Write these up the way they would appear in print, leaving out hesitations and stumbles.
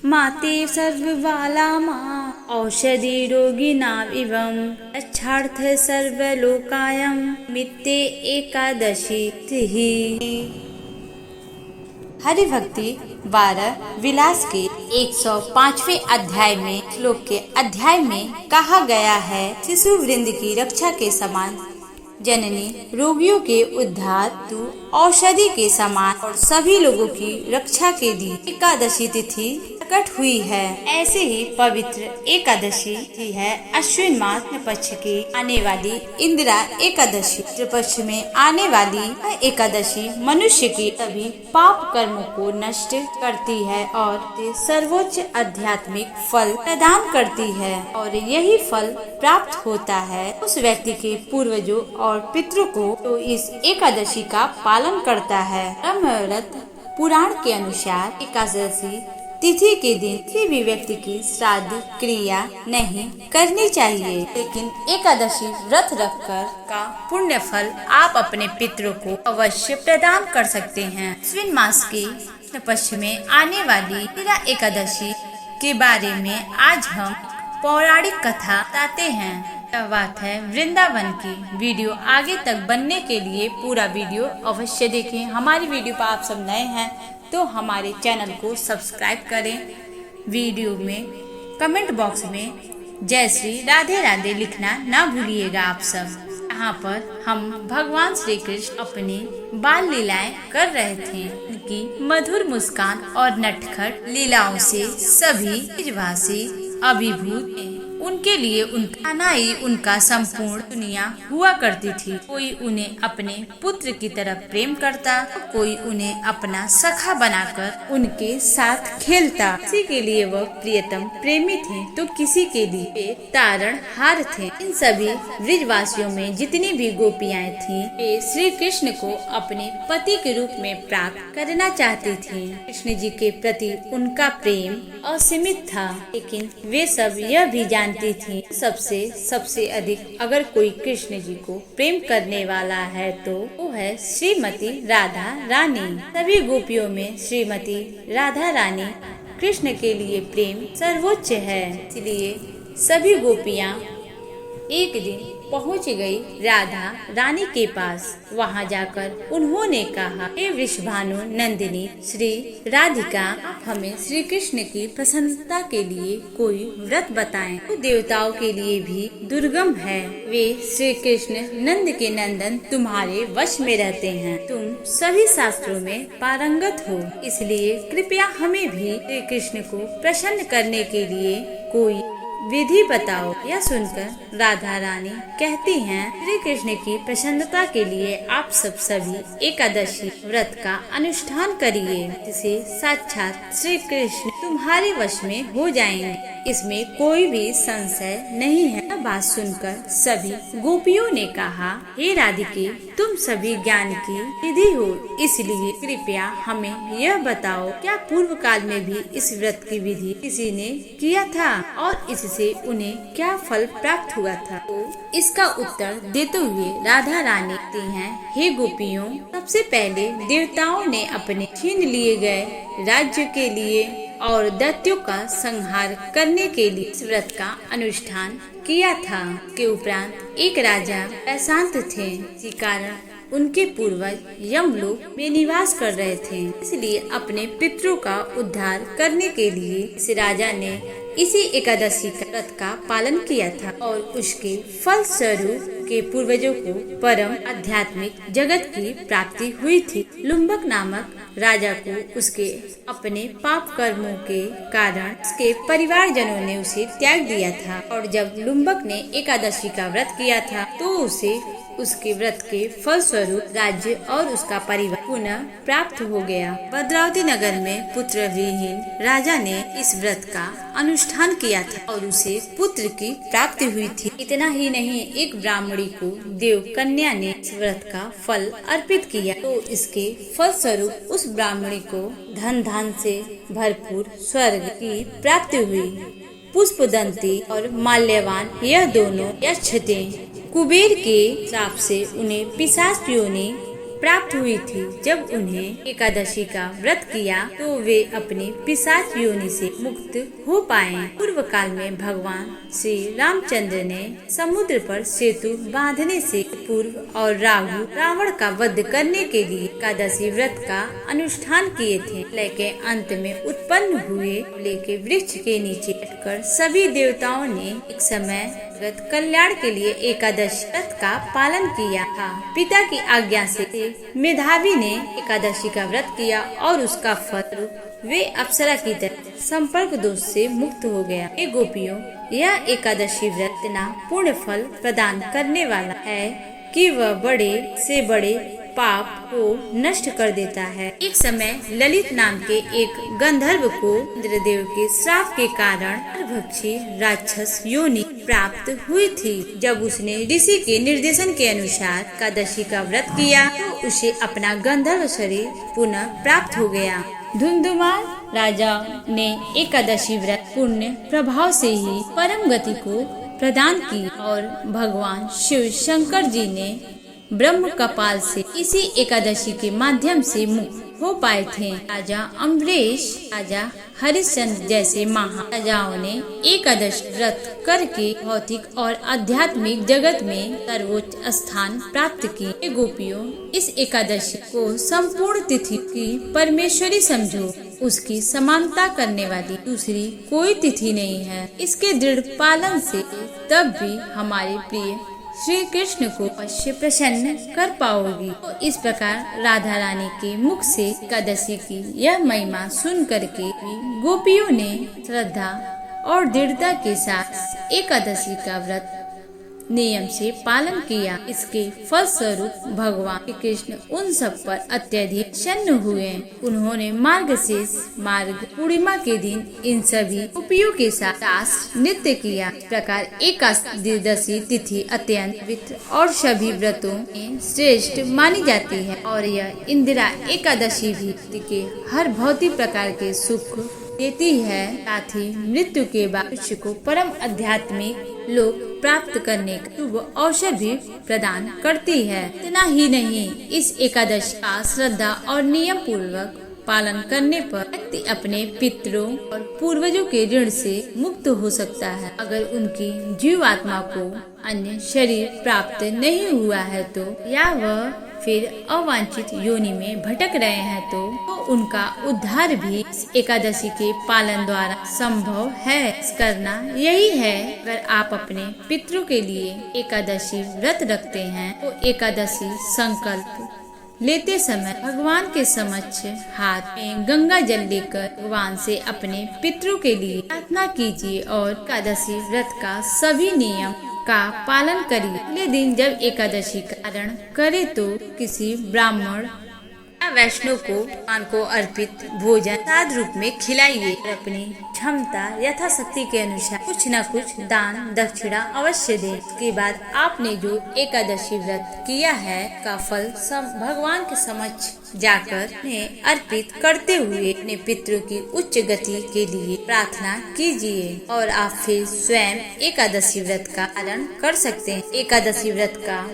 माते सर्वबाला माँ औषधि रोगिणाम् इवं रक्षार्थ सर्वलोकायं मित्ते एकादशी तिथि। हरि भक्ति 12 विलास के 105वें अध्याय में श्लोक के अध्याय में कहा गया है, शिशु वृंद की रक्षा के समान जननी, रोगियों के उद्धार तू औषधि के समान और सभी लोगों की रक्षा के लिए एकादशी तिथि प्रकट हुई है। ऐसे ही पवित्र एकादशी ही है अश्विन मास पक्ष की आने वाली इंदिरा एकादशी। पितृ पक्ष में आने वाली एकादशी मनुष्य के सभी पाप कर्मों को नष्ट करती है और सर्वोच्च आध्यात्मिक फल प्रदान करती है और यही फल प्राप्त होता है उस व्यक्ति के पूर्वजों और पितरों को तो इस एकादशी का पालन करता है। ब्रह्मव्रत पुराण के अनुसार एकादशी तिथि के दिन किसी भी व्यक्ति की श्राद्ध क्रिया नहीं करनी चाहिए, लेकिन एकादशी व्रत रखकर का पुण्य फल आप अपने पितरों को अवश्य प्रदान कर सकते हैं। अश्विन मास के पक्ष में आने वाली इंदिरा एकादशी के बारे में आज हम पौराणिक कथा बताते हैं। यह बात है वृंदावन की। वीडियो आगे तक बनने के लिए पूरा वीडियो अवश्य देखें। हमारी वीडियो पर आप सब नए हैं तो हमारे चैनल को सब्सक्राइब करें। वीडियो में कमेंट बॉक्स में जय श्री राधे राधे लिखना ना भूलिएगा आप सब। यहाँ पर हम भगवान श्री कृष्ण अपनी बाल लीलाएं कर रहे थे। उनकी मधुर मुस्कान और नटखट लीलाओं से सभी ब्रजवासी अभिभूत हैं। उनके लिए उनका संपूर्ण दुनिया हुआ करती थी। कोई उन्हें अपने पुत्र की तरह प्रेम करता, कोई उन्हें अपना सखा बनाकर उनके साथ खेलता। किसी के लिए वह प्रियतम प्रेमी थे तो किसी के लिए तारण हार थे। इन सभी ब्रजवासियों में जितनी भी गोपियाँ थीं, वे श्री कृष्ण को अपने पति के रूप में प्राप्त करना चाहती थीं। कृष्ण जी के प्रति उनका प्रेम असीमित था, लेकिन वे सब यह भी जानती थी सबसे अधिक अगर कोई कृष्ण जी को प्रेम करने वाला है तो वो है श्रीमती राधा रानी। सभी गोपियों में श्रीमती राधा रानी कृष्ण के लिए प्रेम सर्वोच्च है। इसलिए सभी गोपियाँ एक दिन पहुंच गई राधा रानी के पास। वहां जाकर उन्होंने कहा, हे वृषभानु नंदिनी श्री राधिका, आप हमें श्री कृष्ण की प्रसन्नता के लिए कोई व्रत बताएं। तो देवताओं के लिए भी दुर्गम है। वे श्री कृष्ण नंद के नंदन तुम्हारे वश में रहते हैं। तुम सभी शास्त्रों में पारंगत हो, इसलिए कृपया हमें भी श्री कृष्ण को प्रसन्न करने के लिए कोई विधि बताओ। यह सुनकर राधा रानी कहती हैं, श्री कृष्ण की प्रसन्नता के लिए आप सभी एकादशी व्रत का अनुष्ठान करिए, जिसे साक्षात श्री कृष्ण तुम्हारे वश में हो जाएंगे। इसमें कोई भी संशय नहीं है। यह बात सुनकर सभी गोपियों ने कहा, हे राधिके, तुम सभी ज्ञान की निधि हो, इसलिए कृपया हमें यह बताओ, क्या पूर्व काल में भी इस व्रत की विधि किसी ने किया था और इससे उन्हें क्या फल प्राप्त हुआ था? तो इसका उत्तर देते हुए राधा रानी कहती हैं, हे गोपियों, सबसे पहले देवताओं ने अपने छीन लिए गए राज्य के लिए और दैत्यों का संहार करने के लिए इस व्रत का अनुष्ठान किया था। के उपरांत एक राजा अशांत थे, इसी कारण उनके पूर्वज यमलोक में निवास कर रहे थे। इसलिए अपने पितरों का उद्धार करने के लिए इस राजा ने इसी एकादशी का व्रत का पालन किया था और उसके फल स्वरूप के पूर्वजों को परम आध्यात्मिक जगत की प्राप्ति हुई थी। लुम्बक नामक राजा को उसके अपने पाप कर्मों के कारण उसके परिवारजनों ने उसे त्याग दिया था और जब लुम्बक ने एकादशी का व्रत किया था तो उसे उसके व्रत के फल स्वरूप राज्य और उसका परिवार पुनः प्राप्त हो गया। भद्रावती नगर में पुत्र विहीन राजा ने इस व्रत का अनुष्ठान किया था और उसे पुत्र की प्राप्ति हुई थी। इतना ही नहीं, एक ब्राह्मणी को देव कन्या ने इस व्रत का फल अर्पित किया तो इसके फल स्वरूप उस ब्राह्मणी को धन धान से भरपूर स्वर्ग की प्राप्ति हुई। पुष्पदंती और माल्यवान यह दोनों यक्ष थे। कुबेर के श्राप से उन्हें पिशाच योनि प्राप्त हुई थी। जब उन्हें एकादशी का व्रत किया तो वे अपने पिशाच योनि से मुक्त हो पाए। पूर्व काल में भगवान श्री रामचंद्र ने समुद्र पर सेतु बांधने से पूर्व और रावण का वध करने के लिए एकादशी व्रत का अनुष्ठान किए थे। लेकिन अंत में उत्पन्न हुए लेके वृक्ष के नीचे बैठकर सभी देवताओं ने एक समय व्रत कल्याण के लिए एकादशी व्रत का पालन किया था। पिता की आज्ञा से मेधावी ने एकादशी का व्रत किया और उसका फल वे अप्सरा की तरह संपर्क दोष से मुक्त हो गया। ये गोपियों, यह एकादशी व्रत इतना पुण्य फल प्रदान करने वाला है कि वह बड़े से बड़े पाप को नष्ट कर देता है। एक समय ललित नाम के एक गंधर्व को इंद्रदेव के श्राप के कारण नरभक्षी राक्षस योनि प्राप्त हुई थी। जब उसने ऋषि के निर्देशन के अनुसार एकादशी का व्रत किया तो उसे अपना गंधर्व शरीर पुनः प्राप्त हो गया। धुंधुमार राजा ने एकादशी व्रत पुण्य प्रभाव से ही परम गति को प्रदान की और भगवान शिव शंकर जी ने ब्रह्म कपाल से इसी एकादशी के माध्यम से मुक्त हो पाए थे। राजा अम्बरीश, राजा हरिश्चंद्र जैसे महाराजाओं ने एकादशी व्रत करके भौतिक और आध्यात्मिक जगत में सर्वोच्च स्थान प्राप्त किए। गोपियों, इस एकादशी को संपूर्ण तिथि की परमेश्वरी समझो। उसकी समानता करने वाली दूसरी कोई तिथि नहीं है। इसके दृढ़ पालन से तब भी हमारे प्रिय श्री कृष्ण को अवश्य प्रसन्न कर पाओगी। तो इस प्रकार राधा रानी के मुख से एकादशी की यह महिमा सुन करके गोपियों ने श्रद्धा और दृढ़ता के साथ एकादशी का व्रत नियम से पालन किया। इसके फलस्वरूप भगवान श्री कृष्ण उन सब पर अत्यधिक प्रसन्न हुए। उन्होंने मार्गशीर्ष मार्ग पूर्णिमा के दिन इन सभी गोपियों के साथ रास नृत्य किया। इस प्रकार एकादशी तिथि अत्यंत पवित्र और सभी व्रतों में श्रेष्ठ मानी जाती है और यह इंदिरा एकादशी भी के हर भौतिक प्रकार के सुख देती है, साथ ही मृत्यु के बाद मनुष्य को परम आध्यात्मिक लोक प्राप्त करने का शुभ अवसर भी प्रदान करती है। इतना ही नहीं, इस एकादशी का श्रद्धा और नियम पूर्वक पालन करने पर व्यक्ति अपने पितरों और पूर्वजों के ऋण से मुक्त हो सकता है। अगर उनकी जीवात्मा को अन्य शरीर प्राप्त नहीं हुआ है तो या वह फिर अवांछित योनि में भटक रहे हैं तो उनका उद्धार भी इस एकादशी के पालन द्वारा संभव है। करना यही है, अगर आप अपने पितरों के लिए एकादशी व्रत रखते हैं तो एकादशी संकल्प लेते समय भगवान के समक्ष हाथ में गंगा जल लेकर भगवान से अपने पितरों के लिए प्रार्थना कीजिए और एकादशी व्रत का सभी नियम का पालन करिए। अगले दिन जब एकादशी का पारण करे तो किसी ब्राह्मण या वैष्णव को भगवान को अर्पित भोजन प्रसाद रूप में खिलाइए और अपनी क्षमता यथाशक्ति के अनुसार कुछ न कुछ दान दक्षिणा अवश्य दें। उसके बाद आपने जो एकादशी व्रत किया है का फल भगवान के समक्ष जाकर उन्हें अर्पित करते हुए अपने पितरों की उच्च गति के लिए प्रार्थना कीजिए और आप फिर स्वयं एकादशी व्रत का पालन कर सकते हैं। एकादशी व्रत का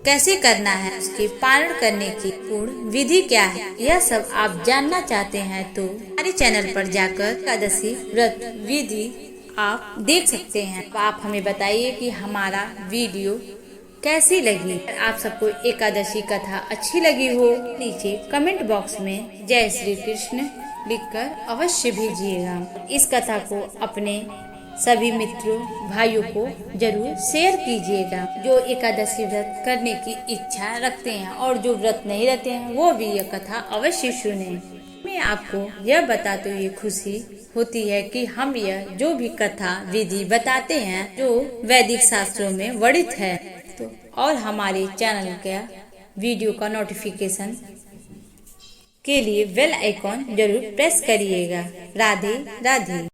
कैसे करना है, उसके पालन करने की पूर्ण विधि क्या है, यह सब आप जानना चाहते हैं तो हमारे चैनल पर जाकर एकादशी व्रत विधि आप देख सकते हैं। तो आप हमें बताइए कि हमारा वीडियो कैसी लगी। आप सबको एकादशी कथा अच्छी लगी हो नीचे कमेंट बॉक्स में जय श्री कृष्ण लिखकर अवश्य भेजिएगा। इस कथा को अपने सभी मित्रों भाइयों को जरूर शेयर कीजिएगा। जो एकादशी व्रत करने की इच्छा रखते हैं और जो व्रत नहीं रखते हैं वो भी यह कथा अवश्य सुने। मैं आपको यह बताते हुए खुशी होती है कि हम यह जो भी कथा विधि बताते हैं जो वैदिक शास्त्रों में वर्णित है तो और हमारे चैनल का वीडियो का नोटिफिकेशन के लिए बेल आइकॉन जरूर प्रेस करिएगा। राधे राधे।